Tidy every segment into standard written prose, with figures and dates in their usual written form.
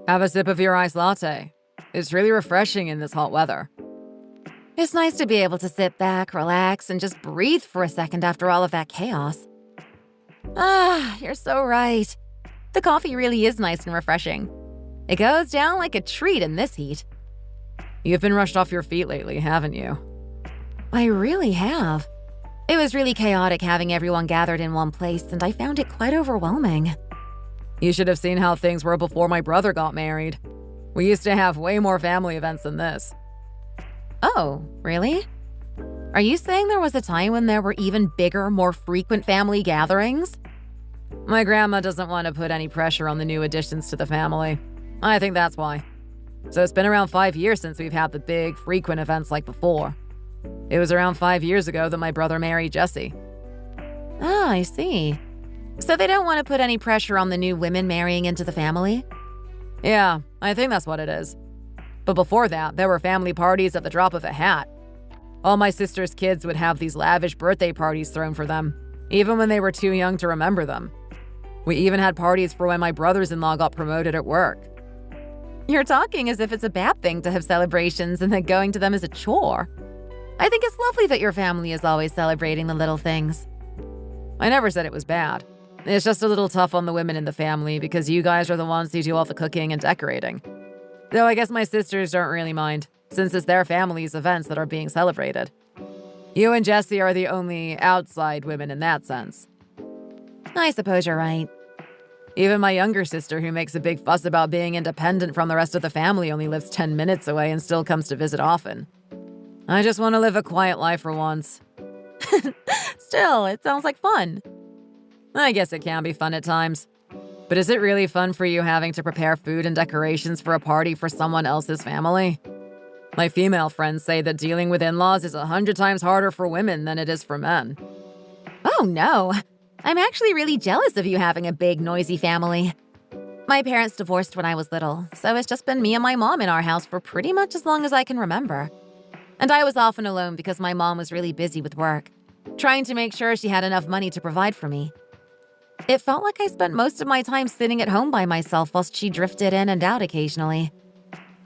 Have a sip of your iced latte. It's really refreshing in this hot weather. It's nice to be able to sit back, relax, and just breathe for a second after all of that chaos. You're so right. The coffee really is nice and refreshing. It goes down like a treat in this heat. You've been rushed off your feet lately, haven't you? I really have. It was really chaotic having everyone gathered in one place, and I found it quite overwhelming. You should have seen how things were before my brother got married. We used to have way more family events than this. Oh, really? Are you saying there was a time when there were even bigger, more frequent family gatherings? My grandma doesn't want to put any pressure on the new additions to the family. I think that's why. So it's been around 5 years since we've had the big, frequent events like before. It was around 5 years ago that my brother married Jessie. I see. So they don't want to put any pressure on the new women marrying into the family? Yeah, I think that's what it is. But before that, there were family parties at the drop of a hat. All my sister's kids would have these lavish birthday parties thrown for them, even when they were too young to remember them. We even had parties for when my brothers-in-law got promoted at work. You're talking as if it's a bad thing to have celebrations and then going to them is a chore. I think it's lovely that your family is always celebrating the little things. I never said it was bad. It's just a little tough on the women in the family because you guys are the ones who do all the cooking and decorating. Though I guess my sisters don't really mind, since it's their family's events that are being celebrated. You and Jessie are the only outside women in that sense. I suppose you're right. Even my younger sister, who makes a big fuss about being independent from the rest of the family, only lives 10 minutes away and still comes to visit often. I just want to live a quiet life for once. Still, it sounds like fun. I guess it can be fun at times. But is it really fun for you having to prepare food and decorations for a party for someone else's family? My female friends say that dealing with in-laws is 100 times harder for women than it is for men. Oh no, I'm actually really jealous of you having a big, noisy family. My parents divorced when I was little, so it's just been me and my mom in our house for pretty much as long as I can remember. And I was often alone because my mom was really busy with work, trying to make sure she had enough money to provide for me. It felt like I spent most of my time sitting at home by myself whilst she drifted in and out occasionally.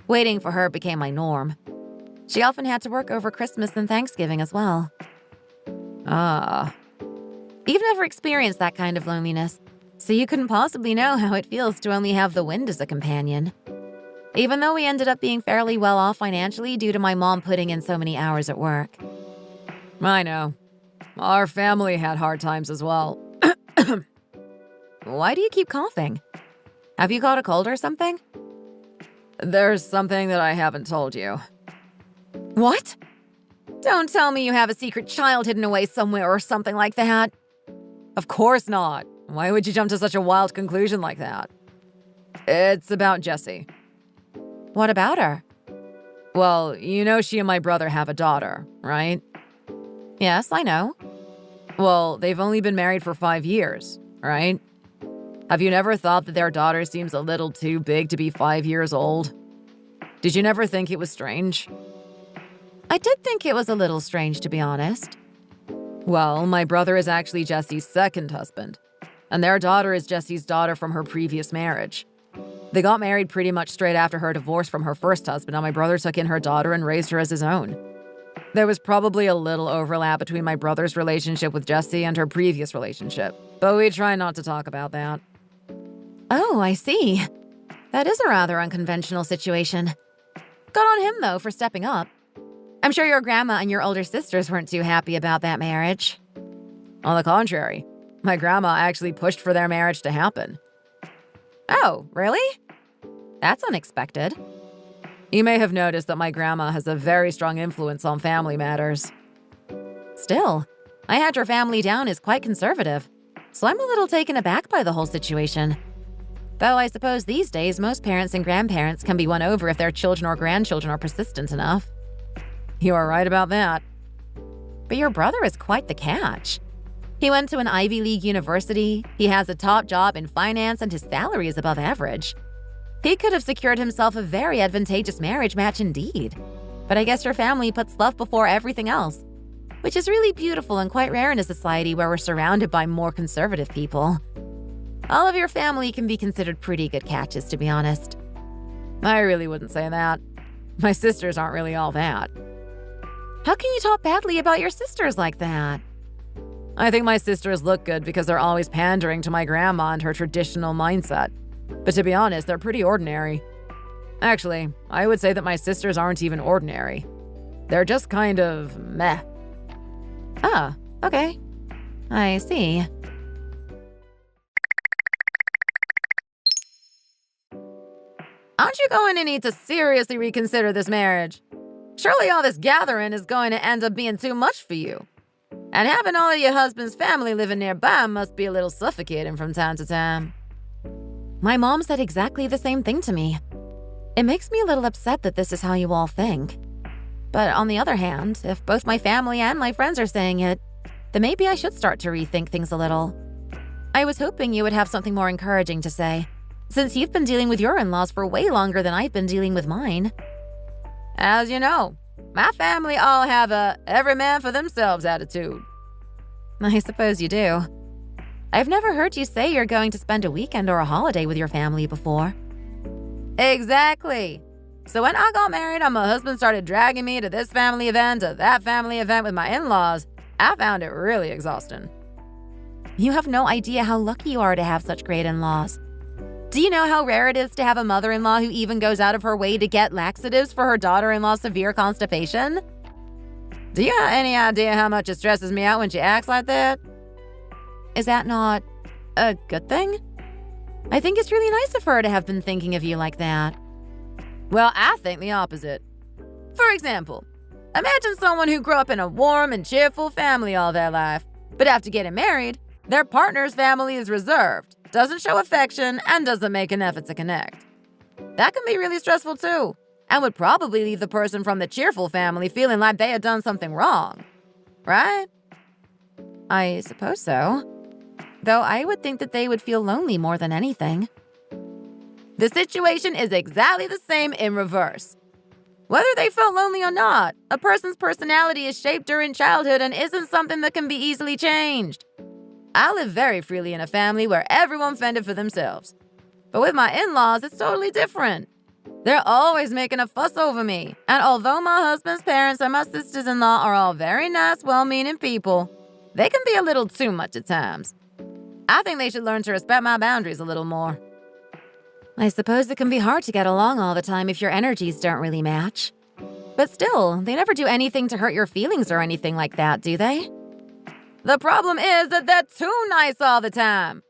Waiting for her became my norm. She often had to work over Christmas and Thanksgiving as well. You've never experienced that kind of loneliness, so you couldn't possibly know how it feels to only have the wind as a companion. Even though we ended up being fairly well off financially due to my mom putting in so many hours at work. I know. Our family had hard times as well. Why do you keep coughing? Have you caught a cold or something? There's something that I haven't told you. What? Don't tell me you have a secret child hidden away somewhere or something like that. Of course not. Why would you jump to such a wild conclusion like that? It's about Jessie. What about her? Well, you know she and my brother have a daughter, right? Yes, I know. Well, they've only been married for 5 years, right? Have you never thought that their daughter seems a little too big to be 5 years old? Did you never think it was strange? I did think it was a little strange, to be honest. Well, my brother is actually Jessie's second husband, and their daughter is Jessie's daughter from her previous marriage. They got married pretty much straight after her divorce from her first husband, and my brother took in her daughter and raised her as his own. There was probably a little overlap between my brother's relationship with Jessie and her previous relationship, but we try not to talk about that. Oh, I see. That is a rather unconventional situation. Good on him, though, for stepping up. I'm sure your grandma and your older sisters weren't too happy about that marriage. On the contrary, my grandma actually pushed for their marriage to happen. Oh, really? That's unexpected. You may have noticed that my grandma has a very strong influence on family matters. Still, I had your family down as quite conservative, so I'm a little taken aback by the whole situation. Though I suppose these days most parents and grandparents can be won over if their children or grandchildren are persistent enough. You are right about that. But your brother is quite the catch. He went to an Ivy League university, he has a top job in finance, and his salary is above average. He could have secured himself a very advantageous marriage match indeed. But I guess your family puts love before everything else, which is really beautiful and quite rare in a society where we're surrounded by more conservative people. All of your family can be considered pretty good catches, to be honest. I really wouldn't say that. My sisters aren't really all that. How can you talk badly about your sisters like that? I think my sisters look good because they're always pandering to my grandma and her traditional mindset. But to be honest, they're pretty ordinary. Actually, I would say that my sisters aren't even ordinary. They're just kind of meh. Oh, okay. I see. Aren't you going to need to seriously reconsider this marriage? Surely all this gathering is going to end up being too much for you. And having all of your husband's family living nearby must be a little suffocating from time to time. My mom said exactly the same thing to me. It makes me a little upset that this is how you all think. But on the other hand, if both my family and my friends are saying it, then maybe I should start to rethink things a little. I was hoping you would have something more encouraging to say, since you've been dealing with your in-laws for way longer than I've been dealing with mine. As you know, my family all have a every man for themselves attitude. I suppose you do. I've never heard you say you're going to spend a weekend or a holiday with your family before. Exactly. So when I got married and my husband started dragging me to this family event or that family event with my in-laws, I found it really exhausting. You have no idea how lucky you are to have such great in-laws. Do you know how rare it is to have a mother-in-law who even goes out of her way to get laxatives for her daughter-in-law's severe constipation? Do you have any idea how much it stresses me out when she acts like that? Is that not a good thing? I think it's really nice of her to have been thinking of you like that. Well, I think the opposite. For example, imagine someone who grew up in a warm and cheerful family all their life, but after getting married, their partner's family is reserved, doesn't show affection, and doesn't make an effort to connect. That can be really stressful too, and would probably leave the person from the cheerful family feeling like they had done something wrong. Right? I suppose so. Though I would think that they would feel lonely more than anything. The situation is exactly the same in reverse. Whether they felt lonely or not, a person's personality is shaped during childhood and isn't something that can be easily changed. I live very freely in a family where everyone fended for themselves. But with my in-laws, it's totally different. They're always making a fuss over me, and although my husband's parents and my sisters-in-law are all very nice, well-meaning people, they can be a little too much at times. I think they should learn to respect my boundaries a little more. I suppose it can be hard to get along all the time if your energies don't really match. But still, they never do anything to hurt your feelings or anything like that, do they? The problem is that they're too nice all the time.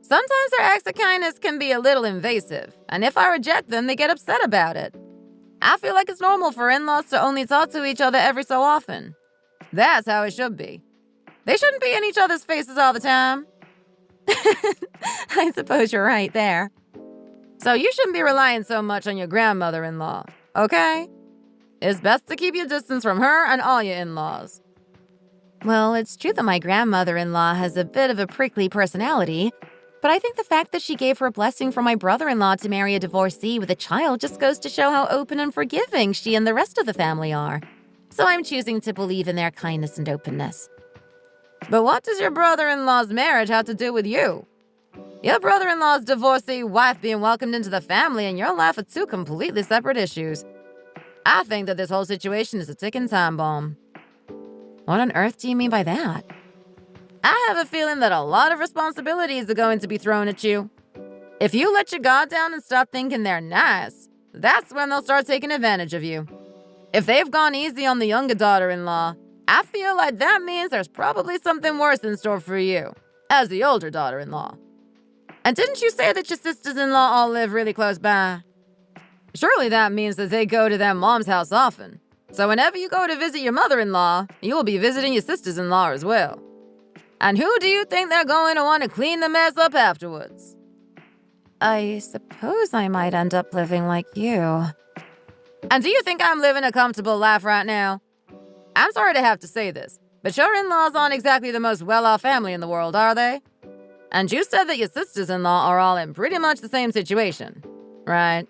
Sometimes their acts of kindness can be a little invasive, and if I reject them, they get upset about it. I feel like it's normal for in-laws to only talk to each other every so often. That's how it should be. They shouldn't be in each other's faces all the time. I suppose you're right there. So you shouldn't be relying so much on your grandmother-in-law, okay? It's best to keep your distance from her and all your in-laws. Well, it's true that my grandmother-in-law has a bit of a prickly personality, but I think the fact that she gave her blessing for my brother-in-law to marry a divorcee with a child just goes to show how open and forgiving she and the rest of the family are. So I'm choosing to believe in their kindness and openness. But what does your brother-in-law's marriage have to do with you? Your brother-in-law's divorcee wife being welcomed into the family and your life are two completely separate issues. I think that this whole situation is a ticking time bomb. What on earth do you mean by that? I have a feeling that a lot of responsibilities are going to be thrown at you. If you let your guard down and stop thinking they're nice, that's when they'll start taking advantage of you. If they've gone easy on the younger daughter-in-law, I feel like that means there's probably something worse in store for you, as the older daughter-in-law. And didn't you say that your sisters-in-law all live really close by? Surely that means that they go to their mom's house often. So whenever you go to visit your mother-in-law, you will be visiting your sisters-in-law as well. And who do you think they're going to want to clean the mess up afterwards? I suppose I might end up living like you. And do you think I'm living a comfortable life right now? I'm sorry to have to say this, but your in-laws aren't exactly the most well-off family in the world, are they? And you said that your sisters-in-law are all in pretty much the same situation, right?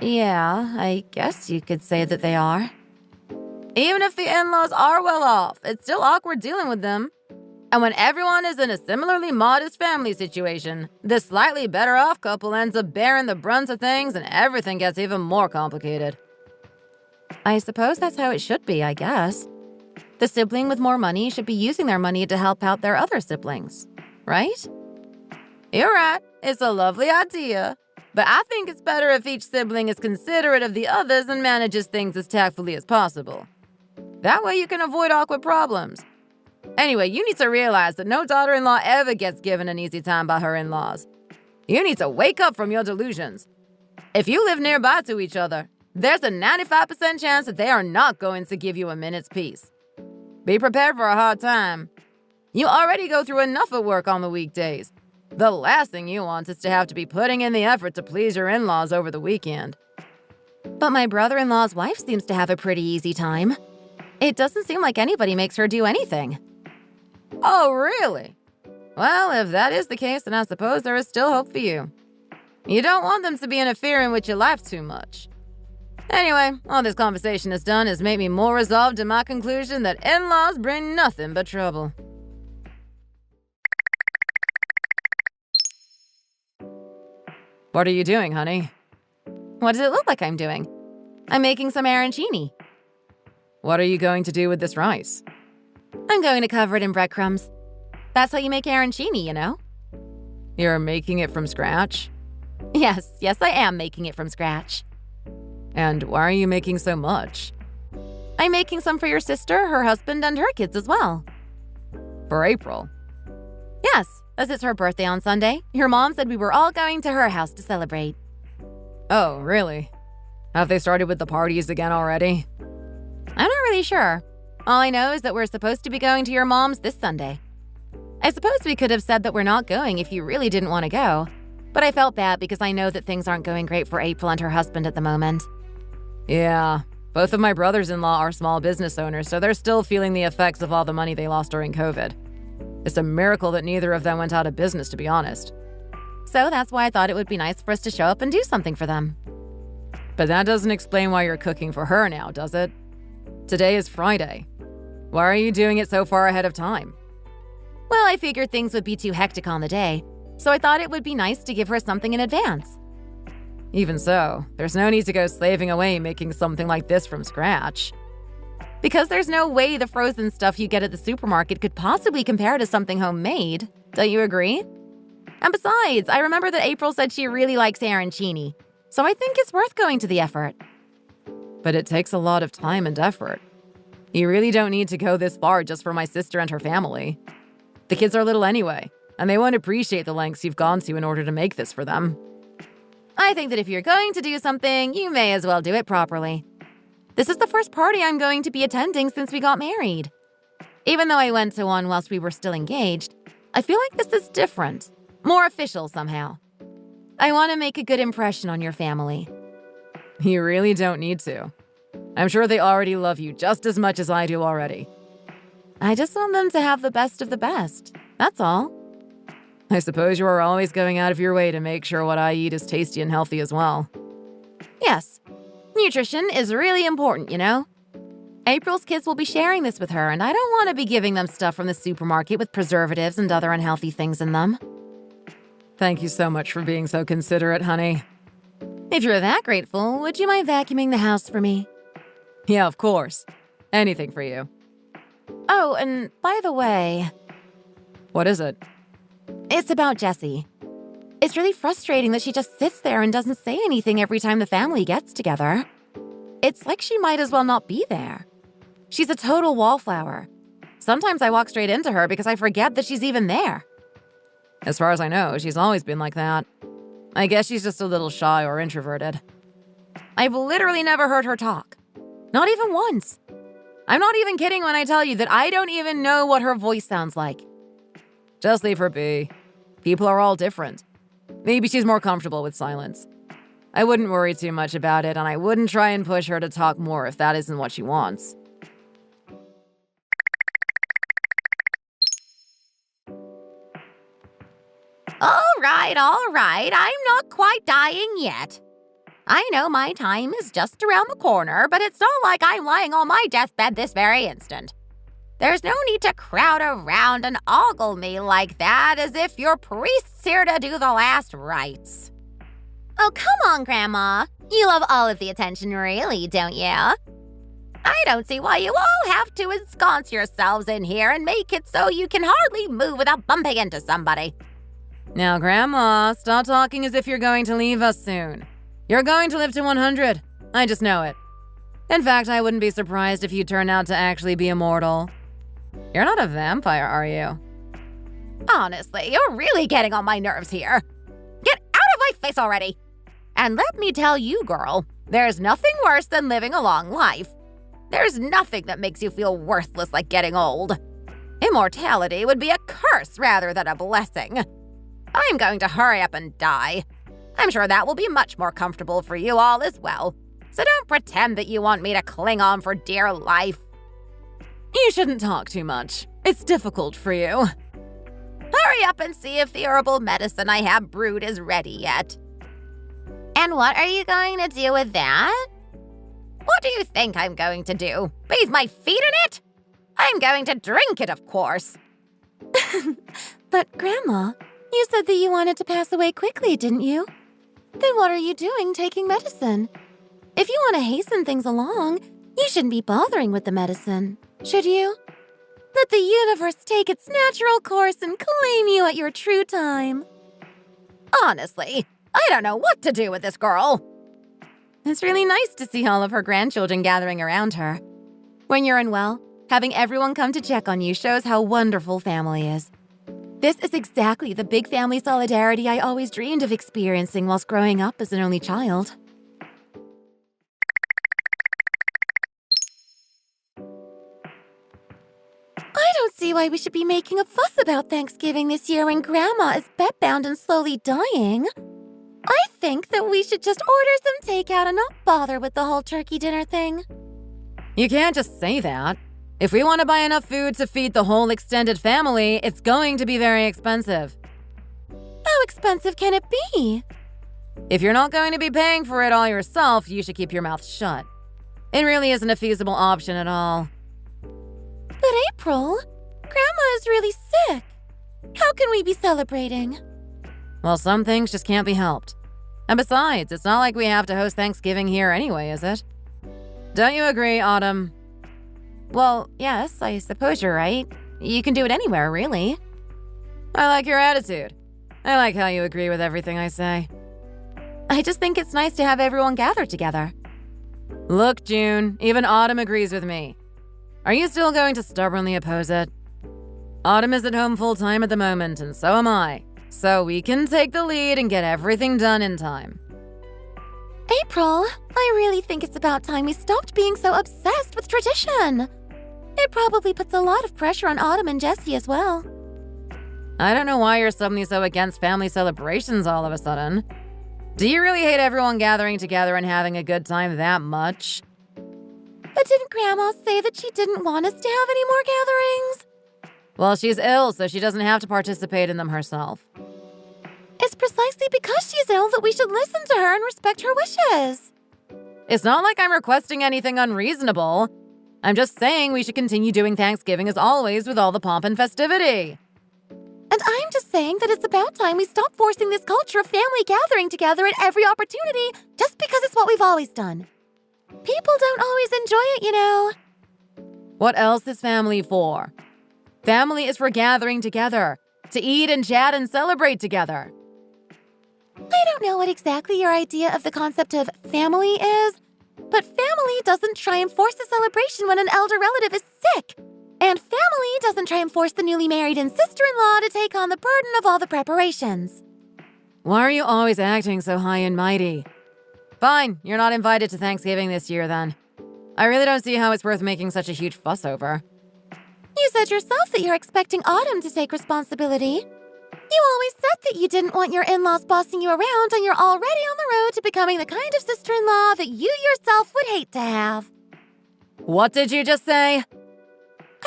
Yeah, I guess you could say that they are. Even if the in-laws are well off, it's still awkward dealing with them. And when everyone is in a similarly modest family situation, the slightly better off couple ends up bearing the brunt of things and everything gets even more complicated. I suppose that's how it should be, I guess. The sibling with more money should be using their money to help out their other siblings, right? You're right, it's a lovely idea. But I think it's better if each sibling is considerate of the others and manages things as tactfully as possible. That way you can avoid awkward problems. Anyway, you need to realize that no daughter-in-law ever gets given an easy time by her in-laws. You need to wake up from your delusions. If you live nearby to each other, there's a 95% chance that they are not going to give you a minute's peace. Be prepared for a hard time. You already go through enough of work on the weekdays. The last thing you want is to have to be putting in the effort to please your in-laws over the weekend. But my brother-in-law's wife seems to have a pretty easy time. It doesn't seem like anybody makes her do anything. Oh, really? Well, if that is the case, then I suppose there is still hope for you. You don't want them to be interfering with your life too much. Anyway, all this conversation has done is make me more resolved in my conclusion that in-laws bring nothing but trouble. What are you doing, honey? What does it look like I'm doing? I'm making some arancini. What are you going to do with this rice? I'm going to cover it in breadcrumbs. That's how you make arancini, you know? You're making it from scratch? Yes, I am making it from scratch. And why are you making so much? I'm making some for your sister, her husband, and her kids as well. For April? Yes, as it's her birthday on Sunday. Her mom said we were all going to her house to celebrate. Oh, really? Have they started with the parties again already? I'm not really sure. All I know is that we're supposed to be going to your mom's this Sunday. I suppose we could have said that we're not going if you really didn't want to go. But I felt bad because I know that things aren't going great for April and her husband at the moment. Yeah, both of my brothers-in-law are small business owners, so they're still feeling the effects of all the money they lost during COVID. It's a miracle that neither of them went out of business, to be honest. So that's why I thought it would be nice for us to show up and do something for them. But that doesn't explain why you're cooking for her now, does it? Today is Friday. Why are you doing it so far ahead of time? Well, I figured things would be too hectic on the day, so I thought it would be nice to give her something in advance. Even so, there's no need to go slaving away making something like this from scratch. Because there's no way the frozen stuff you get at the supermarket could possibly compare to something homemade. Don't you agree? And besides, I remember that April said she really likes arancini, so I think it's worth going to the effort. But it takes a lot of time and effort. You really don't need to go this far just for my sister and her family. The kids are little anyway, and they won't appreciate the lengths you've gone to in order to make this for them. I think that if you're going to do something, you may as well do it properly. This is the first party I'm going to be attending since we got married. Even though I went to one whilst we were still engaged, I feel like this is different, more official somehow. I want to make a good impression on your family. You really don't need to. I'm sure they already love you just as much as I do already. I just want them to have the best of the best. That's all. I suppose you are always going out of your way to make sure what I eat is tasty and healthy as well. Yes. Nutrition is really important, you know? April's kids will be sharing this with her, and I don't want to be giving them stuff from the supermarket with preservatives and other unhealthy things in them. Thank you so much for being so considerate, honey. If you're that grateful, would you mind vacuuming the house for me? Yeah, of course. Anything for you. Oh, and by the way... What is it? It's about Jessie. It's really frustrating that she just sits there and doesn't say anything every time the family gets together. It's like she might as well not be there. She's a total wallflower. Sometimes I walk straight into her because I forget that she's even there. As far as I know, she's always been like that. I guess she's just a little shy or introverted. I've literally never heard her talk. Not even once. I'm not even kidding when I tell you that I don't even know what her voice sounds like. Just leave her be. People are all different. Maybe she's more comfortable with silence. I wouldn't worry too much about it, and I wouldn't try and push her to talk more if that isn't what she wants. All right. I'm not quite dying yet. I know my time is just around the corner, but it's not like I'm lying on my deathbed this very instant. There's no need to crowd around and ogle me like that as if your priest's here to do the last rites. Oh, come on, Grandma. You love all of the attention, really, don't you? I don't see why you all have to ensconce yourselves in here and make it so you can hardly move without bumping into somebody. Now, Grandma, stop talking as if you're going to leave us soon. You're going to live to 100. I just know it. In fact, I wouldn't be surprised if you turn out to actually be immortal. You're not a vampire, are you? Honestly, you're really getting on my nerves here. Get out of my face already! And let me tell you, girl, there's nothing worse than living a long life. There's nothing that makes you feel worthless like getting old. Immortality would be a curse rather than a blessing. I'm going to hurry up and die. I'm sure that will be much more comfortable for you all as well. So don't pretend that you want me to cling on for dear life. You shouldn't talk too much. It's difficult for you. Hurry up and see if the herbal medicine I have brewed is ready yet. And what are you going to do with that? What do you think I'm going to do? Bathe my feet in it? I'm going to drink it, of course. But Grandma, you said that you wanted to pass away quickly, didn't you? Then what are you doing taking medicine? If you want to hasten things along, you shouldn't be bothering with the medicine, should you? Let the universe take its natural course and claim you at your true time. Honestly, I don't know what to do with this girl. It's really nice to see all of her grandchildren gathering around her. When you're unwell, having everyone come to check on you shows how wonderful family is. This is exactly the big family solidarity I always dreamed of experiencing whilst growing up as an only child. I don't see why we should be making a fuss about Thanksgiving this year when Grandma is bedbound and slowly dying. I think that we should just order some takeout and not bother with the whole turkey dinner thing. You can't just say that. If we want to buy enough food to feed the whole extended family, it's going to be very expensive. How expensive can it be? If you're not going to be paying for it all yourself, you should keep your mouth shut. It really isn't a feasible option at all. But April, Grandma is really sick. How can we be celebrating? Well, some things just can't be helped. And besides, it's not like we have to host Thanksgiving here anyway, is it? Don't you agree, Autumn? Well, yes, I suppose you're right. You can do it anywhere, really. I like your attitude. I like how you agree with everything I say. I just think it's nice to have everyone gather together. Look, June, even Autumn agrees with me. Are you still going to stubbornly oppose it? Autumn is at home full-time at the moment, and so am I. So we can take the lead and get everything done in time. April, I really think it's about time we stopped being so obsessed with tradition. It probably puts a lot of pressure on Autumn and Jessie as well. I don't know why you're suddenly so against family celebrations all of a sudden. Do you really hate everyone gathering together and having a good time that much? But didn't Grandma say that she didn't want us to have any more gatherings? Well, she's ill, so she doesn't have to participate in them herself. It's precisely because she's ill that we should listen to her and respect her wishes. It's not like I'm requesting anything unreasonable. I'm just saying we should continue doing Thanksgiving as always with all the pomp and festivity. And I'm just saying that it's about time we stop forcing this culture of family gathering together at every opportunity just because it's what we've always done. People don't always enjoy it, you know. What else is family for? Family is for gathering together, to eat and chat and celebrate together. I don't know what exactly your idea of the concept of family is, but family doesn't try and force a celebration when an elder relative is sick. And family doesn't try and force the newly married and sister-in-law to take on the burden of all the preparations. Why are you always acting so high and mighty? Fine, you're not invited to Thanksgiving this year then. I really don't see how it's worth making such a huge fuss over. You said yourself that you're expecting Autumn to take responsibility. You always said that you didn't want your in-laws bossing you around, and you're already on the road to becoming the kind of sister-in-law that you yourself would hate to have. What did you just say? I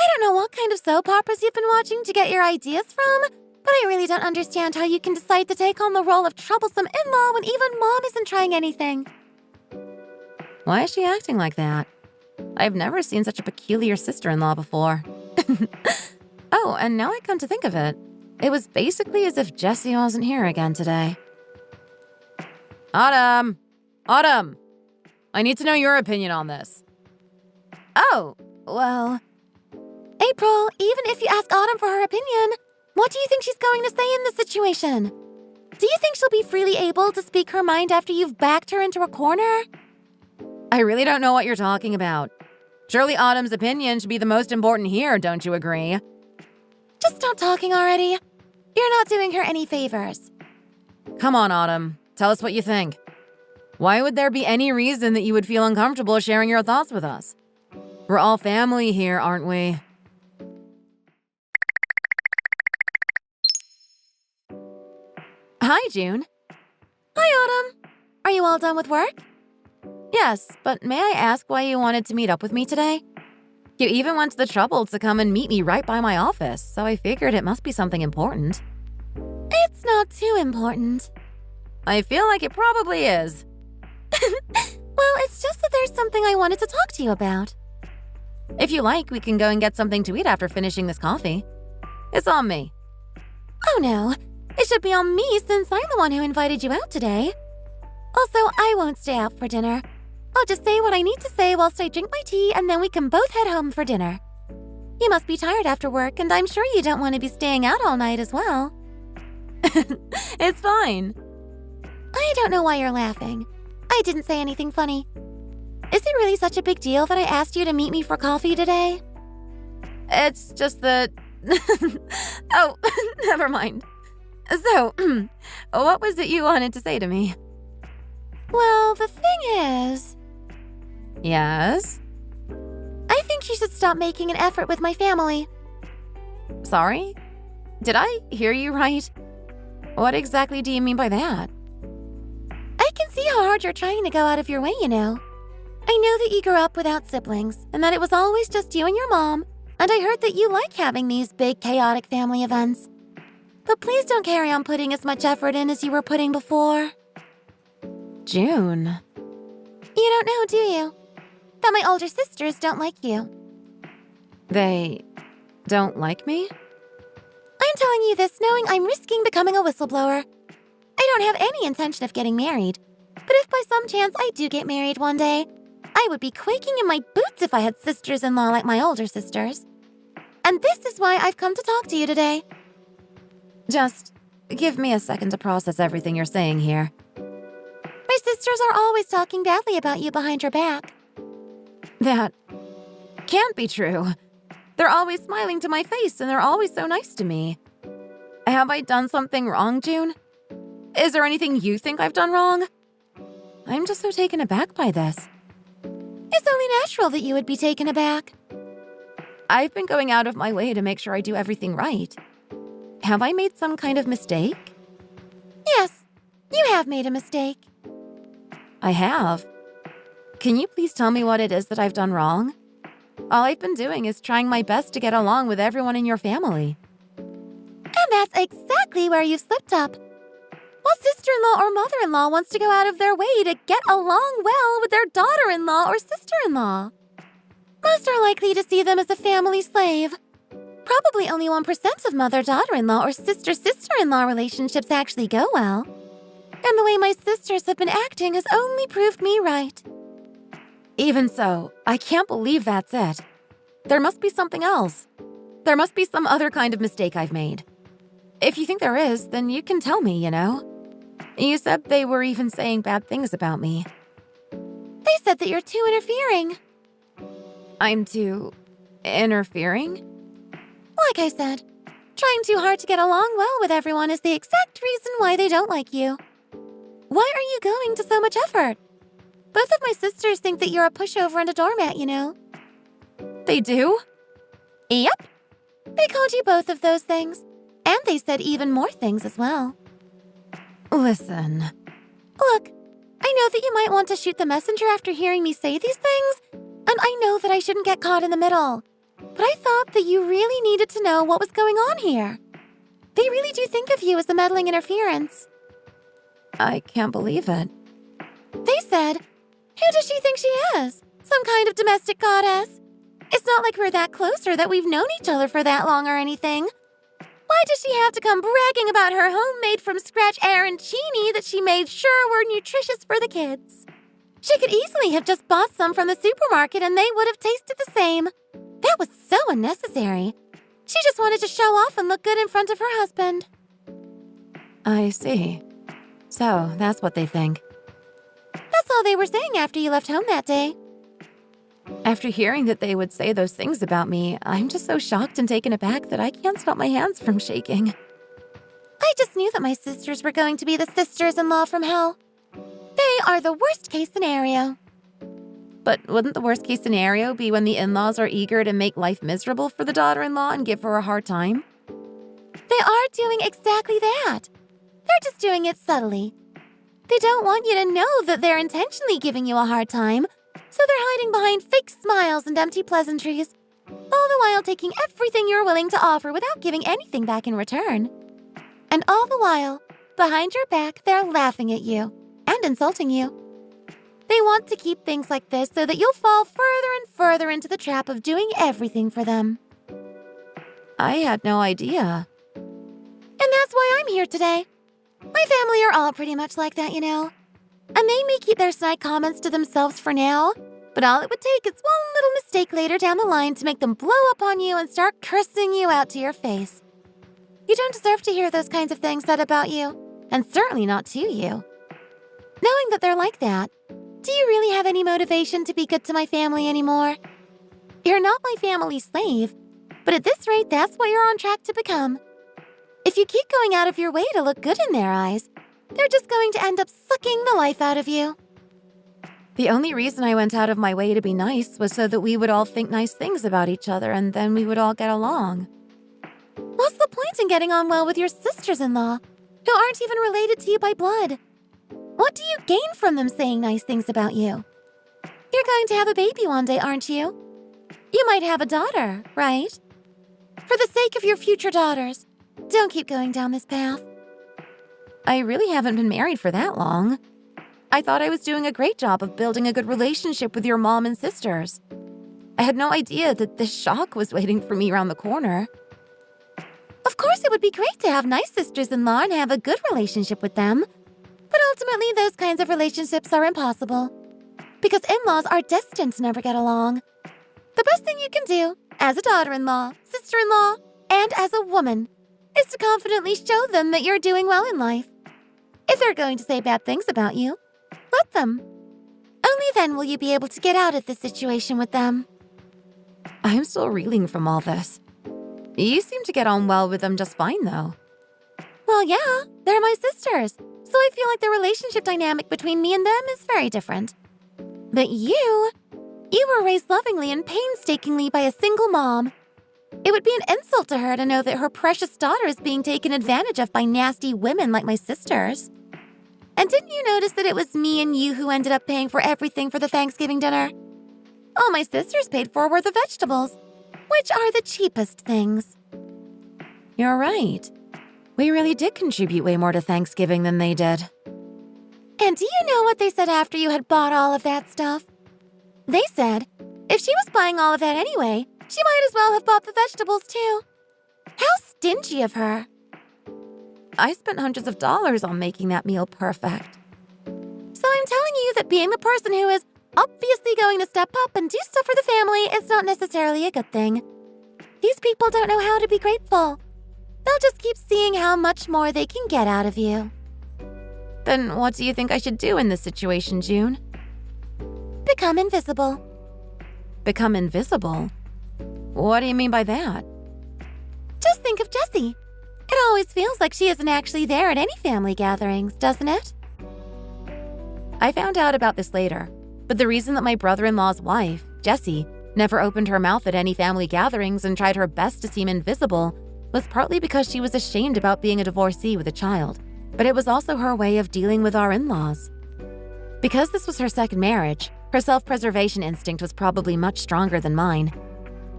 don't know what kind of soap operas you've been watching to get your ideas from, but I really don't understand how you can decide to take on the role of troublesome in-law when even Mom isn't trying anything. Why is she acting like that? I've never seen such a peculiar sister-in-law before. Oh, and now I come to think of it, it was basically as if Jessie wasn't here again today. Autumn! Autumn! I need to know your opinion on this. Oh, well… April, even if you ask Autumn for her opinion, what do you think she's going to say in this situation? Do you think she'll be freely able to speak her mind after you've backed her into a corner? I really don't know what you're talking about. Surely Autumn's opinion should be the most important here, don't you agree? Just stop talking already. You're not doing her any favors. Come on, Autumn. Tell us what you think. Why would there be any reason that you would feel uncomfortable sharing your thoughts with us? We're all family here, aren't we? Hi, June. Hi, Autumn. Are you all done with work? Yes, but may I ask why you wanted to meet up with me today? You even went to the trouble to come and meet me right by my office, so I figured it must be something important. It's not too important. I feel like it probably is. Well, it's just that there's something I wanted to talk to you about. If you like, we can go and get something to eat after finishing this coffee. It's on me. Oh no, it should be on me since I'm the one who invited you out today. Also, I won't stay out for dinner. I'll just say what I need to say whilst I drink my tea and then we can both head home for dinner. You must be tired after work and I'm sure you don't want to be staying out all night as well. It's fine. I don't know why you're laughing. I didn't say anything funny. Is it really such a big deal that I asked you to meet me for coffee today? It's just that… Oh, never mind. So, what was it you wanted to say to me? Well, the thing is… Yes? I think you should stop making an effort with my family. Sorry? Did I hear you right? What exactly do you mean by that? I can see how hard you're trying to go out of your way, you know. I know that you grew up without siblings, and that it was always just you and your mom, and I heard that you like having these big, chaotic family events. But please don't carry on putting as much effort in as you were putting before. June. You don't know, do you? That my older sisters don't like you. They don't like me? I'm telling you this knowing I'm risking becoming a whistleblower. I don't have any intention of getting married, but if by some chance I do get married one day, I would be quaking in my boots if I had sisters-in-law like my older sisters. And this is why I've come to talk to you today. Just give me a second to process everything you're saying here. My sisters are always talking badly about you behind your back. That can't be true. They're always smiling to my face and they're always so nice to me. Have I done something wrong, June? Is there anything you think I've done wrong? I'm just so taken aback by this. It's only natural that you would be taken aback. I've been going out of my way to make sure I do everything right. Have I made some kind of mistake? Yes, you have made a mistake. I have. Can you please tell me what it is that I've done wrong? All I've been doing is trying my best to get along with everyone in your family. And that's exactly where you've slipped up. What sister-in-law or mother-in-law wants to go out of their way to get along well with their daughter-in-law or sister-in-law? Most are likely to see them as a family slave. Probably only 1% of mother-daughter-in-law or sister-sister-in-law relationships actually go well. And the way my sisters have been acting has only proved me right. Even so, I can't believe that's it. There must be something else. There must be some other kind of mistake I've made. If you think there is, then you can tell me, you know? You said they were even saying bad things about me. They said that you're too interfering. I'm too… interfering? Like I said, trying too hard to get along well with everyone is the exact reason why they don't like you. Why are you going to so much effort? Both of my sisters think that you're a pushover and a doormat, you know. They do? Yep. They called you both of those things. And they said even more things as well. Listen. Look, I know that you might want to shoot the messenger after hearing me say these things, and I know that I shouldn't get caught in the middle. But I thought that you really needed to know what was going on here. They really do think of you as the meddling interference. I can't believe it. They said, who does she think she is? Some kind of domestic goddess? It's not like we're that close or that we've known each other for that long or anything. Why does she have to come bragging about her homemade from scratch arancini that she made sure were nutritious for the kids? She could easily have just bought some from the supermarket and they would have tasted the same. That was so unnecessary. She just wanted to show off and look good in front of her husband. I see. So, that's what they think. That's all they were saying after you left home that day. After hearing that they would say those things about me, I'm just so shocked and taken aback that I can't stop my hands from shaking. I just knew that my sisters were going to be the sisters-in-law from hell. They are the worst-case scenario. But wouldn't the worst-case scenario be when the in-laws are eager to make life miserable for the daughter-in-law and give her a hard time? They are doing exactly that. They're just doing it subtly. They don't want you to know that they're intentionally giving you a hard time, so they're hiding behind fake smiles and empty pleasantries, all the while taking everything you're willing to offer without giving anything back in return. And all the while, behind your back, they're laughing at you and insulting you. They want to keep things like this so that you'll fall further and further into the trap of doing everything for them. I had no idea. And that's why I'm here today. My family are all pretty much like that, you know. And they may keep their snide comments to themselves for now, but all it would take is one little mistake later down the line to make them blow up on you and start cursing you out to your face. You don't deserve to hear those kinds of things said about you, and certainly not to you. Knowing that they're like that, do you really have any motivation to be good to my family anymore? You're not my family's slave, but at this rate, that's what you're on track to become. If you keep going out of your way to look good in their eyes, they're just going to end up sucking the life out of you. The only reason I went out of my way to be nice was so that we would all think nice things about each other and then we would all get along. What's the point in getting on well with your sisters-in-law, who aren't even related to you by blood? What do you gain from them saying nice things about you? You're going to have a baby one day, aren't you? You might have a daughter, right? For the sake of your future daughters, don't keep going down this path. I really haven't been married for that long. I thought I was doing a great job of building a good relationship with your mom and sisters. I had no idea that this shock was waiting for me around the corner. Of course, it would be great to have nice sisters-in-law and have a good relationship with them. But ultimately, those kinds of relationships are impossible. Because in-laws are destined to never get along. The best thing you can do, as a daughter-in-law, sister-in-law, and as a woman, is to confidently show them that you're doing well in life. If they're going to say bad things about you, let them. Only then will you be able to get out of this situation with them. I'm still reeling from all this. You seem to get on well with them just fine, though. Well, yeah, they're my sisters, so I feel like the relationship dynamic between me and them is very different. But you were raised lovingly and painstakingly by a single mom. It would be an insult to her to know that her precious daughter is being taken advantage of by nasty women like my sisters. And didn't you notice that it was me and you who ended up paying for everything for the Thanksgiving dinner? All my sisters paid for were the vegetables, which are the cheapest things. You're right. We really did contribute way more to Thanksgiving than they did. And do you know what they said after you had bought all of that stuff? They said, if she was buying all of that anyway, she might as well have bought the vegetables too. How stingy of her. I spent hundreds of dollars on making that meal perfect. So I'm telling you that being the person who is obviously going to step up and do stuff for the family is not necessarily a good thing. These people don't know how to be grateful. They'll just keep seeing how much more they can get out of you. Then what do you think I should do in this situation, June? Become invisible. Become invisible? What do you mean by that? Just think of Jessie. It always feels like she isn't actually there at any family gatherings, doesn't it? I found out about this later, but the reason that my brother-in-law's wife, Jessie, never opened her mouth at any family gatherings and tried her best to seem invisible was partly because she was ashamed about being a divorcee with a child, but it was also her way of dealing with our in-laws. Because this was her second marriage, her self-preservation instinct was probably much stronger than mine.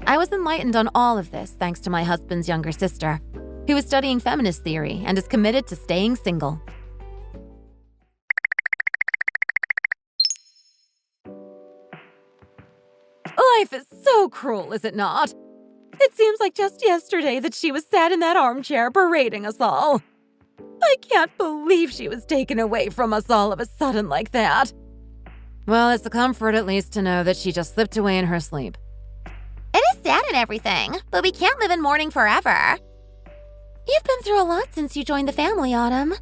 I was enlightened on all of this thanks to my husband's younger sister, who is studying feminist theory and is committed to staying single. Life is so cruel, is it not? It seems like just yesterday that she was sat in that armchair berating us all. I can't believe she was taken away from us all of a sudden like that. Well, it's a comfort at least to know that she just slipped away in her sleep. It is sad and everything, but we can't live in mourning forever. You've been through a lot since you joined the family, Autumn.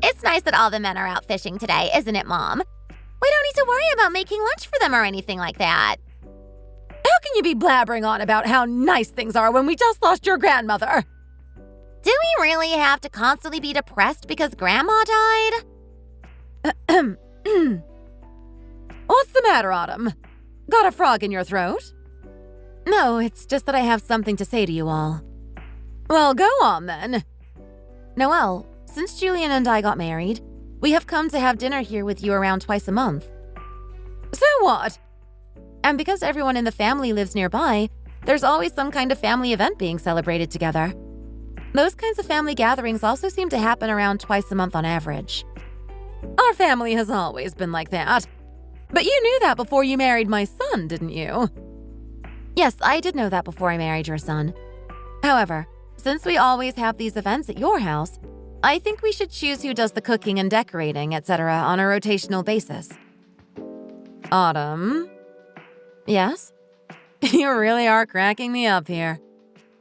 It's nice that all the men are out fishing today, isn't it, Mom? We don't need to worry about making lunch for them or anything like that. How can you be blabbering on about how nice things are when we just lost your grandmother? Do we really have to constantly be depressed because Grandma died? What's the matter, Autumn? Got a frog in your throat? No, it's just that I have something to say to you all. Well, go on then. Noelle, since Julian and I got married, we have come to have dinner here with you around twice a month. So what? And because everyone in the family lives nearby, there's always some kind of family event being celebrated together. Those kinds of family gatherings also seem to happen around twice a month on average. Our family has always been like that. But you knew that before you married my son, didn't you? Yes, I did know that before I married your son. However, since we always have these events at your house, I think we should choose who does the cooking and decorating, etc. on a rotational basis. Autumn? Yes? You really are cracking me up here.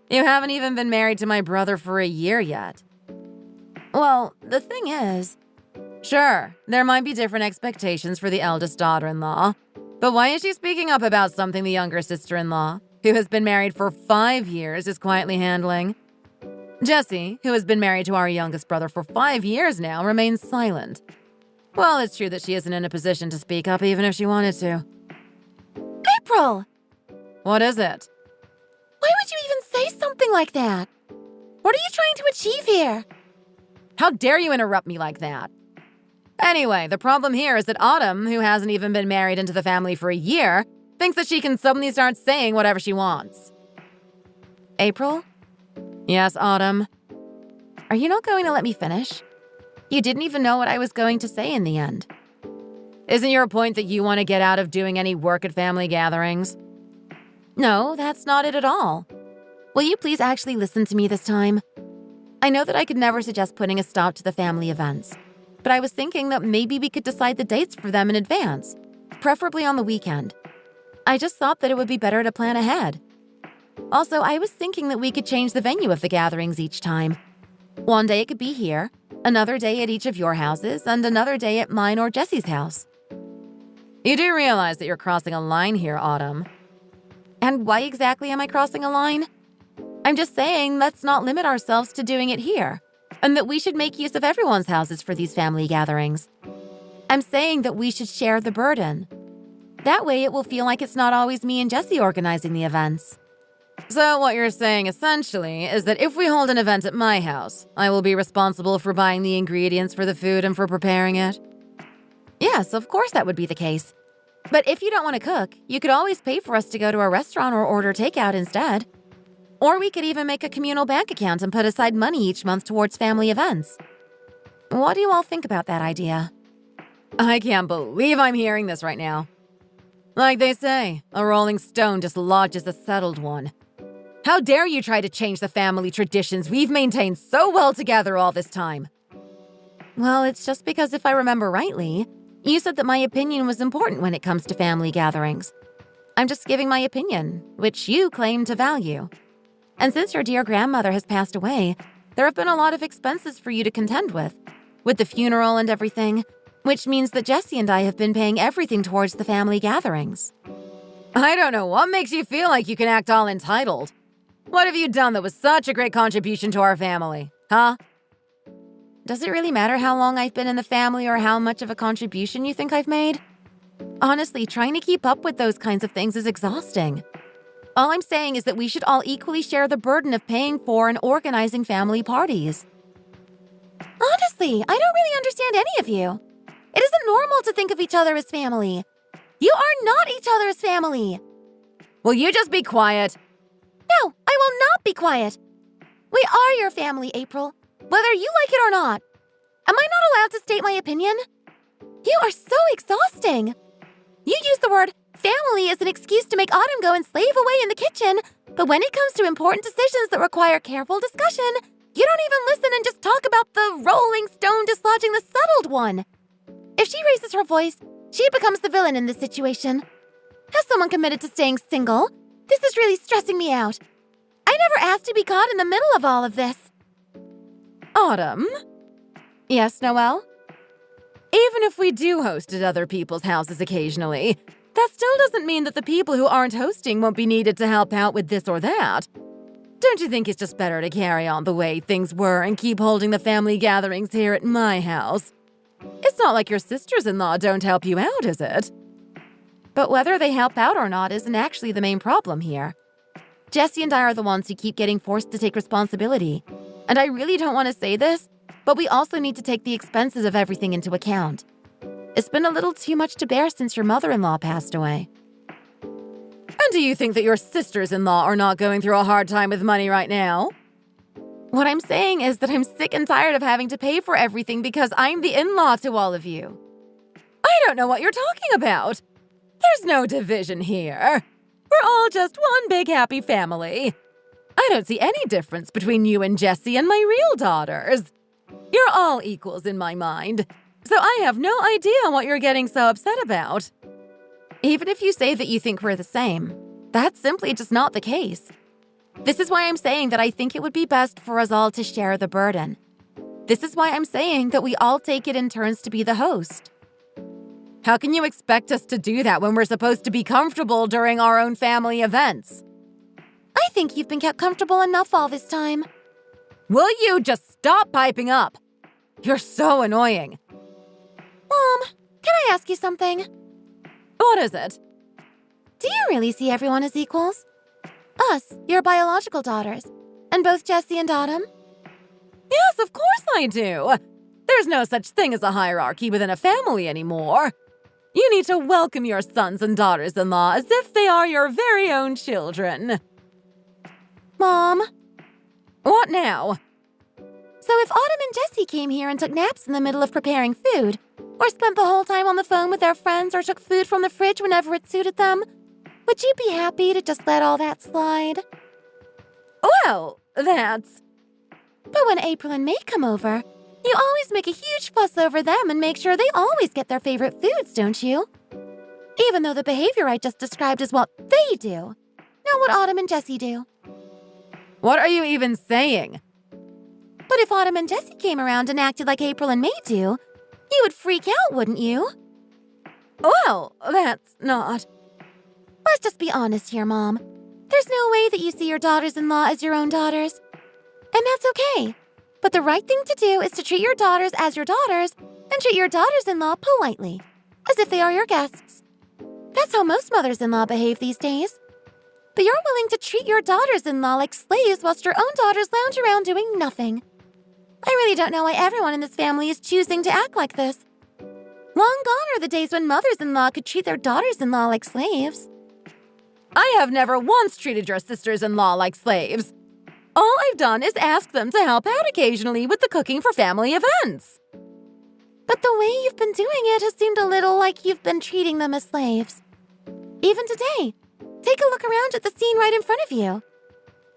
You haven't even been married to my brother for a year yet. Well, the thing is… Sure, there might be different expectations for the eldest daughter-in-law, but why is she speaking up about something the younger sister-in-law, who has been married for 5 years, is quietly handling? Jessie, who has been married to our youngest brother for 5 years now, remains silent. Well, it's true that she isn't in a position to speak up even if she wanted to. April! What is it? Why would you even say something like that? What are you trying to achieve here? How dare you interrupt me like that? Anyway, the problem here is that Autumn, who hasn't even been married into the family for a year, thinks that she can suddenly start saying whatever she wants. April? Yes, Autumn? Are you not going to let me finish? You didn't even know what I was going to say in the end. Isn't your point that you want to get out of doing any work at family gatherings? No, that's not it at all. Will you please actually listen to me this time? I know that I could never suggest putting a stop to the family events, but I was thinking that maybe we could decide the dates for them in advance, preferably on the weekend. I just thought that it would be better to plan ahead. Also, I was thinking that we could change the venue of the gatherings each time. One day it could be here, another day at each of your houses, and another day at mine or Jessie's house. You do realize that you're crossing a line here, Autumn. And why exactly am I crossing a line? I'm just saying let's not limit ourselves to doing it here, and that we should make use of everyone's houses for these family gatherings. I'm saying that we should share the burden. That way it will feel like it's not always me and Jessie organizing the events. So what you're saying essentially is that if we hold an event at my house, I will be responsible for buying the ingredients for the food and for preparing it? Yes, of course that would be the case. But if you don't want to cook, you could always pay for us to go to a restaurant or order takeout instead. Or we could even make a communal bank account and put aside money each month towards family events. What do you all think about that idea? I can't believe I'm hearing this right now. Like they say, a rolling stone dislodges a settled one. How dare you try to change the family traditions we've maintained so well together all this time? Well, it's just because if I remember rightly, you said that my opinion was important when it comes to family gatherings. I'm just giving my opinion, which you claim to value. And since your dear grandmother has passed away, there have been a lot of expenses for you to contend with the funeral and everything, which means that Jessie and I have been paying everything towards the family gatherings. I don't know what makes you feel like you can act all entitled. What have you done that was such a great contribution to our family, huh? Does it really matter how long I've been in the family or how much of a contribution you think I've made? Honestly, trying to keep up with those kinds of things is exhausting. All I'm saying is that we should all equally share the burden of paying for and organizing family parties. Honestly, I don't really understand any of you. It isn't normal to think of each other as family. You are not each other's family. Will you just be quiet? No, I will not be quiet. We are your family, April, whether you like it or not. Am I not allowed to state my opinion? You are so exhausting. You use the word family is an excuse to make Autumn go and slave away in the kitchen, but when it comes to important decisions that require careful discussion, you don't even listen and just talk about the rolling stone dislodging the settled one. If she raises her voice, she becomes the villain in this situation. As someone committed to staying single, this is really stressing me out. I never asked to be caught in the middle of all of this. Autumn? Yes, Noelle? Even if we do host at other people's houses occasionally, that still doesn't mean that the people who aren't hosting won't be needed to help out with this or that. Don't you think it's just better to carry on the way things were and keep holding the family gatherings here at my house? It's not like your sisters-in-law don't help you out, is it? But whether they help out or not isn't actually the main problem here. Jessie and I are the ones who keep getting forced to take responsibility. And I really don't want to say this, but we also need to take the expenses of everything into account. It's been a little too much to bear since your mother-in-law passed away. And do you think that your sisters-in-law are not going through a hard time with money right now? What I'm saying is that I'm sick and tired of having to pay for everything because I'm the in-law to all of you. I don't know what you're talking about. There's no division here. We're all just one big happy family. I don't see any difference between you and Jessie and my real daughters. You're all equals in my mind, so I have no idea what you're getting so upset about. Even if you say that you think we're the same, that's simply just not the case. This is why I'm saying that I think it would be best for us all to share the burden. This is why I'm saying that we all take it in turns to be the host. How can you expect us to do that when we're supposed to be comfortable during our own family events? I think you've been kept comfortable enough all this time. Will you just stop piping up? You're so annoying. Mom, can I ask you something? What is it? Do you really see everyone as equals? Us, your biological daughters, and both Jessie and Autumn? Yes, of course I do. There's no such thing as a hierarchy within a family anymore. You need to welcome your sons and daughters-in-law as if they are your very own children. Mom? What now? So if Autumn and Jessie came here and took naps in the middle of preparing food, or spent the whole time on the phone with their friends or took food from the fridge whenever it suited them, would you be happy to just let all that slide? Well, that's... But when April and May come over, you always make a huge fuss over them and make sure they always get their favorite foods, don't you? Even though the behavior I just described is what they do, not what Autumn and Jessie do. What are you even saying? But if Autumn and Jessie came around and acted like April and May do, you would freak out, wouldn't you? Well, that's not... Let's just be honest here, Mom. There's no way that you see your daughters-in-law as your own daughters. And that's okay. But the right thing to do is to treat your daughters as your daughters and treat your daughters-in-law politely, as if they are your guests. That's how most mothers-in-law behave these days. But you're willing to treat your daughters-in-law like slaves whilst your own daughters lounge around doing nothing. I really don't know why everyone in this family is choosing to act like this. Long gone are the days when mothers-in-law could treat their daughters-in-law like slaves. I have never once treated your sisters-in-law like slaves. All I've done is ask them to help out occasionally with the cooking for family events. But the way you've been doing it has seemed a little like you've been treating them as slaves. Even today, take a look around at the scene right in front of you.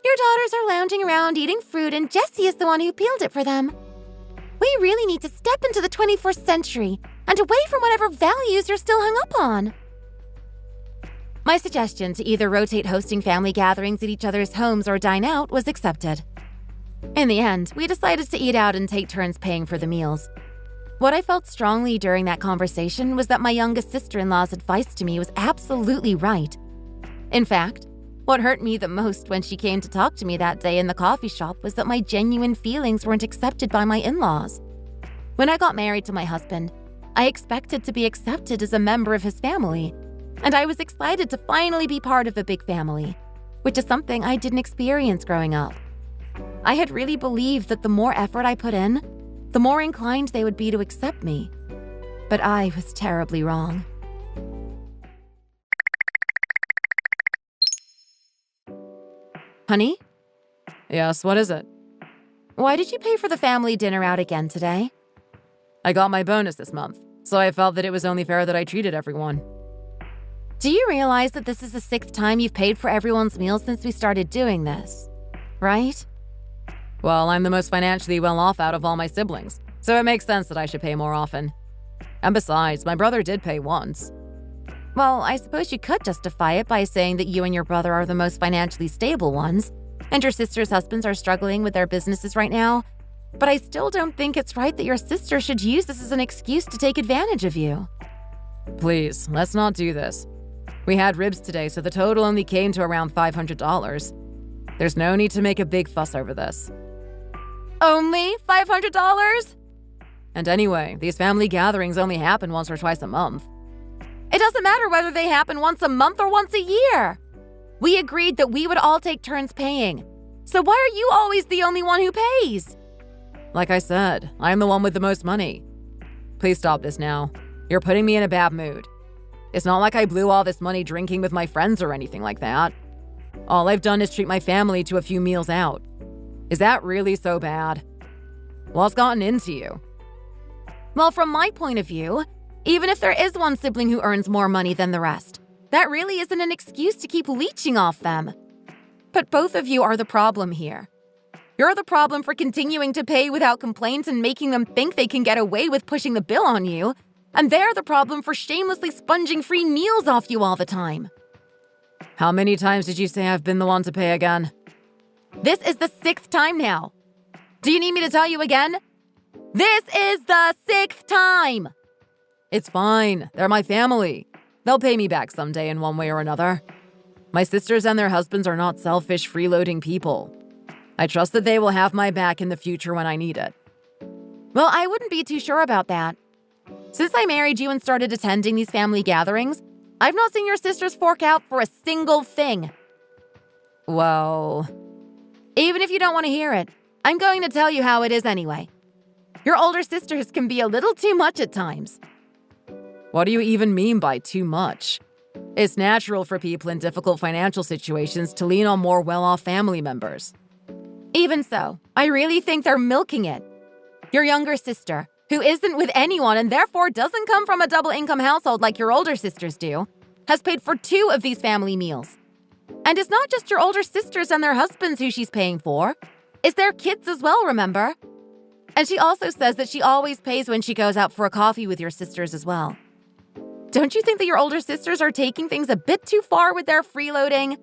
Your daughters are lounging around eating fruit and Jessie is the one who peeled it for them. We really need to step into the 21st century and away from whatever values you're still hung up on. My suggestion to either rotate hosting family gatherings at each other's homes or dine out was accepted. In the end, we decided to eat out and take turns paying for the meals. What I felt strongly during that conversation was that my youngest sister-in-law's advice to me was absolutely right. In fact, what hurt me the most when she came to talk to me that day in the coffee shop was that my genuine feelings weren't accepted by my in-laws. When I got married to my husband, I expected to be accepted as a member of his family, and I was excited to finally be part of a big family, which is something I didn't experience growing up. I had really believed that the more effort I put in, the more inclined they would be to accept me. But I was terribly wrong. Honey? Yes, what is it? Why did you pay for the family dinner out again today? I got my bonus this month, so I felt that it was only fair that I treated everyone. Do you realize that this is the 6th time you've paid for everyone's meals since we started doing this, right? Well, I'm the most financially well off out of all my siblings, so it makes sense that I should pay more often. And besides, my brother did pay once. Well, I suppose you could justify it by saying that you and your brother are the most financially stable ones, and your sister's husbands are struggling with their businesses right now. But I still don't think it's right that your sister should use this as an excuse to take advantage of you. Please, let's not do this. We had ribs today, so the total only came to around $500. There's no need to make a big fuss over this. Only $500? And anyway, these family gatherings only happen once or twice a month. It doesn't matter whether they happen once a month or once a year. We agreed that we would all take turns paying. So why are you always the only one who pays? Like I said, I'm the one with the most money. Please stop this now. You're putting me in a bad mood. It's not like I blew all this money drinking with my friends or anything like that. All I've done is treat my family to a few meals out. Is that really so bad? What's gotten into you? Well, from my point of view, even if there is one sibling who earns more money than the rest, that really isn't an excuse to keep leeching off them. But both of you are the problem here. You're the problem for continuing to pay without complaints and making them think they can get away with pushing the bill on you, and they're the problem for shamelessly sponging free meals off you all the time. How many times did you say I've been the one to pay again? This is the 6th time now. Do you need me to tell you again? This is the 6th time! It's fine. They're my family. They'll pay me back someday in one way or another. My sisters and their husbands are not selfish, freeloading people. I trust that they will have my back in the future when I need it. Well, I wouldn't be too sure about that. Since I married you and started attending these family gatherings, I've not seen your sisters fork out for a single thing. Well, even if you don't want to hear it, I'm going to tell you how it is anyway. Your older sisters can be a little too much at times. What do you even mean by too much? It's natural for people in difficult financial situations to lean on more well-off family members. Even so, I really think they're milking it. Your younger sister, who isn't with anyone and therefore doesn't come from a double-income household like your older sisters do, has paid for 2 of these family meals. And it's not just your older sisters and their husbands who she's paying for. It's their kids as well, remember? And she also says that she always pays when she goes out for a coffee with your sisters as well. Don't you think that your older sisters are taking things a bit too far with their freeloading?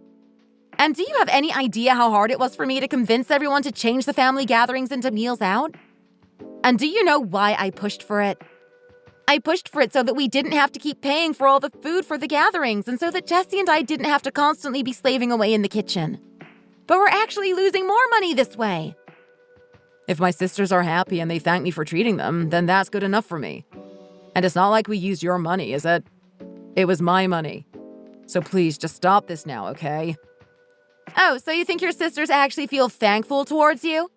And do you have any idea how hard it was for me to convince everyone to change the family gatherings into meals out? And do you know why I pushed for it? I pushed for it so that we didn't have to keep paying for all the food for the gatherings and so that Jesse and I didn't have to constantly be slaving away in the kitchen. But we're actually losing more money this way. If my sisters are happy and they thank me for treating them, then that's good enough for me. And it's not like we used your money, is it? It was my money. So please, just stop this now, okay? Oh, so you think your sisters actually feel thankful towards you?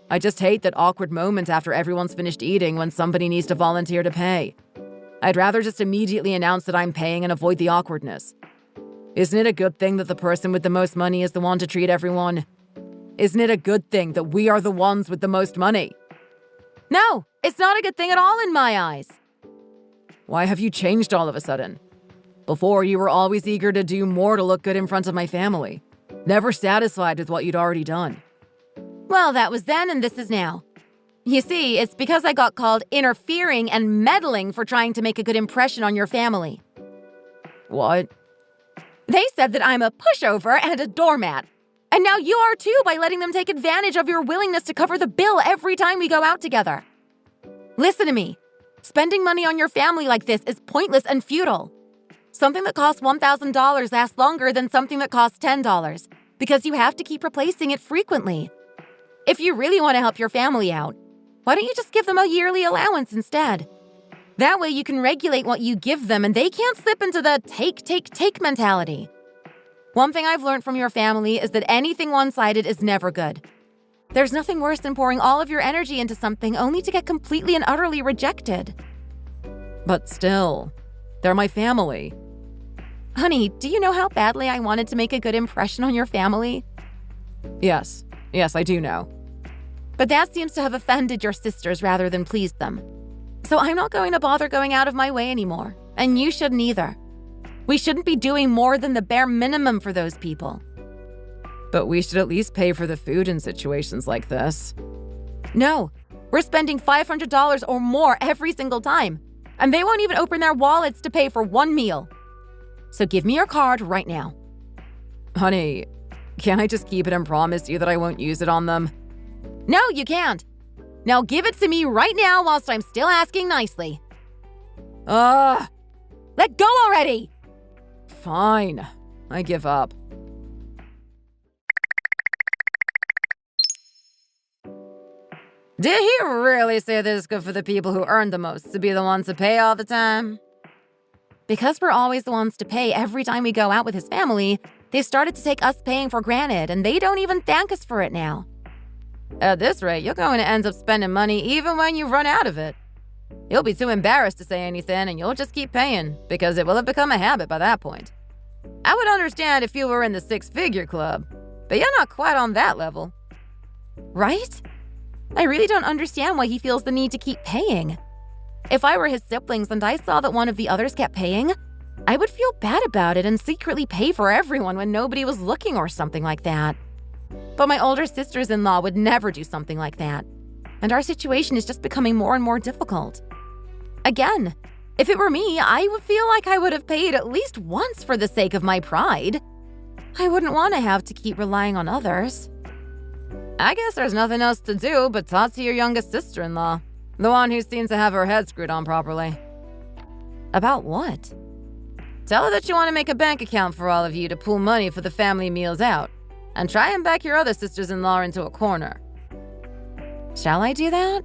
I just hate that awkward moment after everyone's finished eating when somebody needs to volunteer to pay. I'd rather just immediately announce that I'm paying and avoid the awkwardness. Isn't it a good thing that the person with the most money is the one to treat everyone? Isn't it a good thing that we are the ones with the most money? No, it's not a good thing at all in my eyes. Why have you changed all of a sudden? Before, you were always eager to do more to look good in front of my family, never satisfied with what you'd already done. Well, that was then and this is now. You see, it's because I got called interfering and meddling for trying to make a good impression on your family. What? They said that I'm a pushover and a doormat. And now you are too by letting them take advantage of your willingness to cover the bill every time we go out together. Listen to me. Spending money on your family like this is pointless and futile. Something that costs $1,000 lasts longer than something that costs $10 because you have to keep replacing it frequently. If you really want to help your family out, why don't you just give them a yearly allowance instead? That way you can regulate what you give them and they can't slip into the take mentality. One thing I've learned from your family is that anything one-sided is never good. There's nothing worse than pouring all of your energy into something only to get completely and utterly rejected. But still, they're my family. Honey, do you know how badly I wanted to make a good impression on your family? Yes, I do know. But that seems to have offended your sisters rather than pleased them. So I'm not going to bother going out of my way anymore, and you shouldn't either. We shouldn't be doing more than the bare minimum for those people. But we should at least pay for the food in situations like this. No, we're spending $500 or more every single time, and they won't even open their wallets to pay for one meal. So give me your card right now. Honey, can't I just keep it and promise you that I won't use it on them? No, you can't. Now give it to me right now whilst I'm still asking nicely. Let go already! Fine. I give up. Did he really say this is good for the people who earn the most to be the ones to pay all the time? Because we're always the ones to pay every time we go out with his family, they started to take us paying for granted, and they don't even thank us for it now. At this rate, you're going to end up spending money even when you run out of it. You'll be too embarrassed to say anything, and you'll just keep paying, because it will have become a habit by that point. I would understand if you were in the six-figure club, but you're not quite on that level. Right? I really don't understand why he feels the need to keep paying. If I were his siblings and I saw that one of the others kept paying, I would feel bad about it and secretly pay for everyone when nobody was looking or something like that. But my older sisters-in-law would never do something like that. And our situation is just becoming more and more difficult. Again, if it were me, I would feel like I would have paid at least once for the sake of my pride. I wouldn't want to have to keep relying on others. I guess there's nothing else to do but talk to your youngest sister-in-law, the one who seems to have her head screwed on properly. About what? Tell her that you want to make a bank account for all of you to pool money for the family meals out, and try and back your other sisters-in-law into a corner. Shall I do that?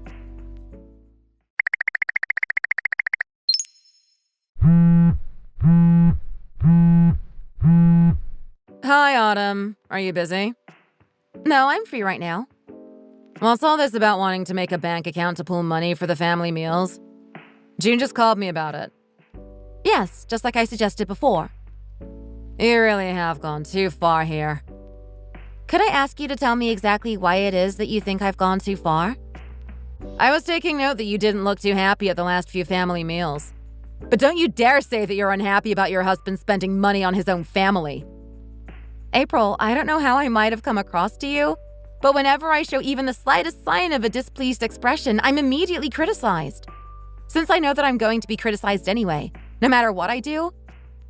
Hi, Autumn. Are you busy? No, I'm free right now. What's all this about wanting to make a bank account to pool money for the family meals? June just called me about it. Yes, just like I suggested before. You really have gone too far here. Could I ask you to tell me exactly why it is that you think I've gone too far? I was taking note that you didn't look too happy at the last few family meals. But don't you dare say that you're unhappy about your husband spending money on his own family. April, I don't know how I might have come across to you, but whenever I show even the slightest sign of a displeased expression, I'm immediately criticized. Since I know that I'm going to be criticized anyway, no matter what I do,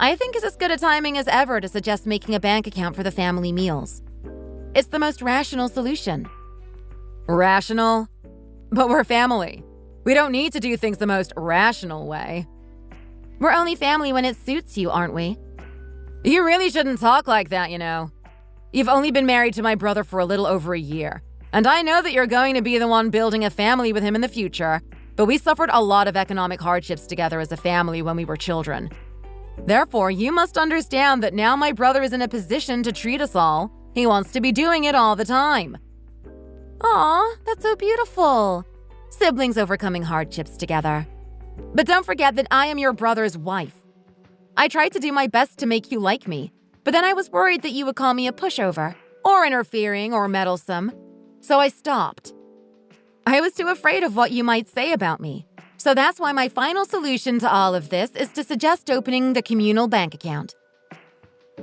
I think it's as good a timing as ever to suggest making a bank account for the family meals. It's the most rational solution. Rational? But we're family. We don't need to do things the most rational way. We're only family when it suits you, aren't we? You really shouldn't talk like that, you know. You've only been married to my brother for a little over a year, and I know that you're going to be the one building a family with him in the future, but we suffered a lot of economic hardships together as a family when we were children. Therefore, you must understand that now my brother is in a position to treat us all. He wants to be doing it all the time. Aw, that's so beautiful. Siblings overcoming hardships together. But don't forget that I am your brother's wife. I tried to do my best to make you like me, but then I was worried that you would call me a pushover, or interfering, or meddlesome, so I stopped. I was too afraid of what you might say about me, so that's why my final solution to all of this is to suggest opening the communal bank account.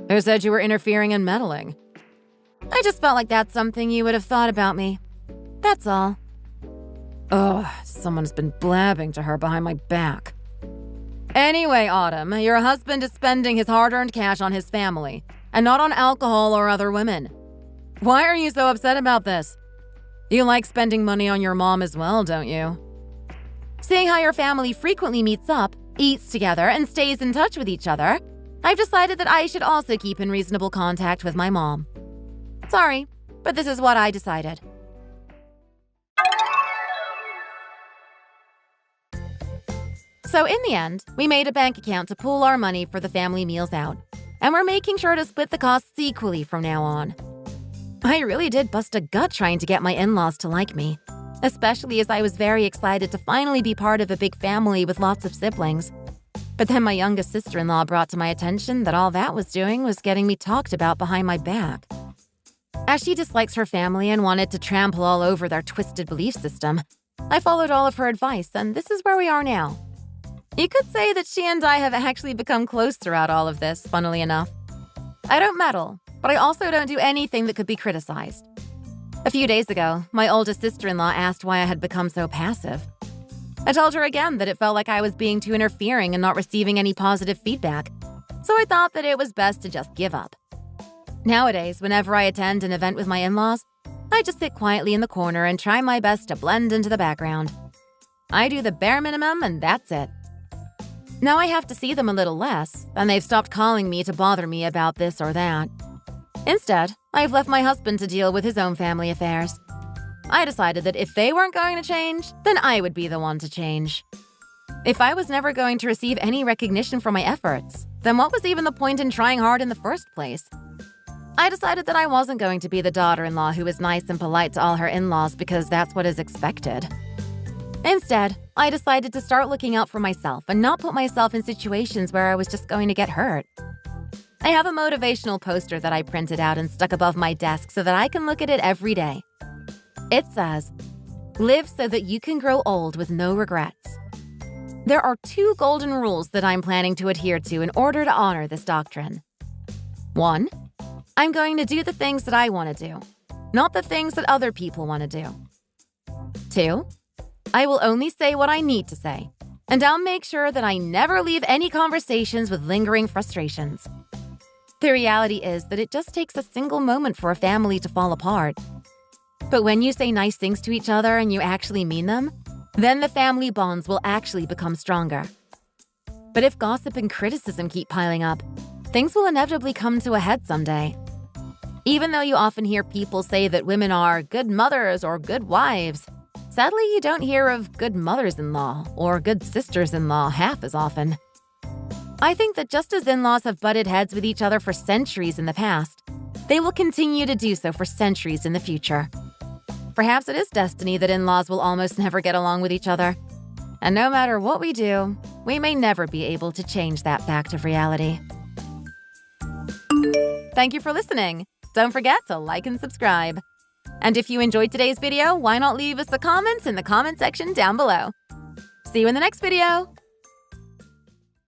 Who said you were interfering and meddling? I just felt like that's something you would have thought about me. That's all. Ugh, someone's been blabbing to her behind my back. Anyway, Autumn, your husband is spending his hard-earned cash on his family, and not on alcohol or other women. Why are you so upset about this? You like spending money on your mom as well, don't you? Seeing how your family frequently meets up, eats together, and stays in touch with each other, I've decided that I should also keep in reasonable contact with my mom. Sorry, but this is what I decided. So in the end, we made a bank account to pool our money for the family meals out, and we're making sure to split the costs equally from now on. I really did bust a gut trying to get my in-laws to like me, especially as I was very excited to finally be part of a big family with lots of siblings. But then my youngest sister-in-law brought to my attention that all that was doing was getting me talked about behind my back. As she dislikes her family and wanted to trample all over their twisted belief system, I followed all of her advice, and this is where we are now. You could say that she and I have actually become close throughout all of this, funnily enough. I don't meddle, but I also don't do anything that could be criticized. A few days ago, my oldest sister-in-law asked why I had become so passive. I told her again that it felt like I was being too interfering and not receiving any positive feedback, so I thought that it was best to just give up. Nowadays, whenever I attend an event with my in-laws, I just sit quietly in the corner and try my best to blend into the background. I do the bare minimum and that's it. Now I have to see them a little less, and they've stopped calling me to bother me about this or that. Instead, I've left my husband to deal with his own family affairs. I decided that if they weren't going to change, then I would be the one to change. If I was never going to receive any recognition for my efforts, then what was even the point in trying hard in the first place? I decided that I wasn't going to be the daughter-in-law who is nice and polite to all her in-laws because that's what is expected. Instead, I decided to start looking out for myself and not put myself in situations where I was just going to get hurt. I have a motivational poster that I printed out and stuck above my desk so that I can look at it every day. It says, "Live so that you can grow old with no regrets." There are 2 golden rules that I'm planning to adhere to in order to honor this doctrine. 1, I'm going to do the things that I want to do, not the things that other people want to do. 2, I will only say what I need to say, and I'll make sure that I never leave any conversations with lingering frustrations. The reality is that it just takes a single moment for a family to fall apart. But when you say nice things to each other and you actually mean them, then the family bonds will actually become stronger. But if gossip and criticism keep piling up, things will inevitably come to a head someday. Even though you often hear people say that women are good mothers or good wives, sadly you don't hear of good mothers-in-law or good sisters-in-law half as often. I think that just as in-laws have butted heads with each other for centuries in the past, they will continue to do so for centuries in the future. Perhaps it is destiny that in-laws will almost never get along with each other. And no matter what we do, we may never be able to change that fact of reality. Thank you for listening. Don't forget to like and subscribe. And if you enjoyed today's video, why not leave us a comment in the comment section down below. See you in the next video.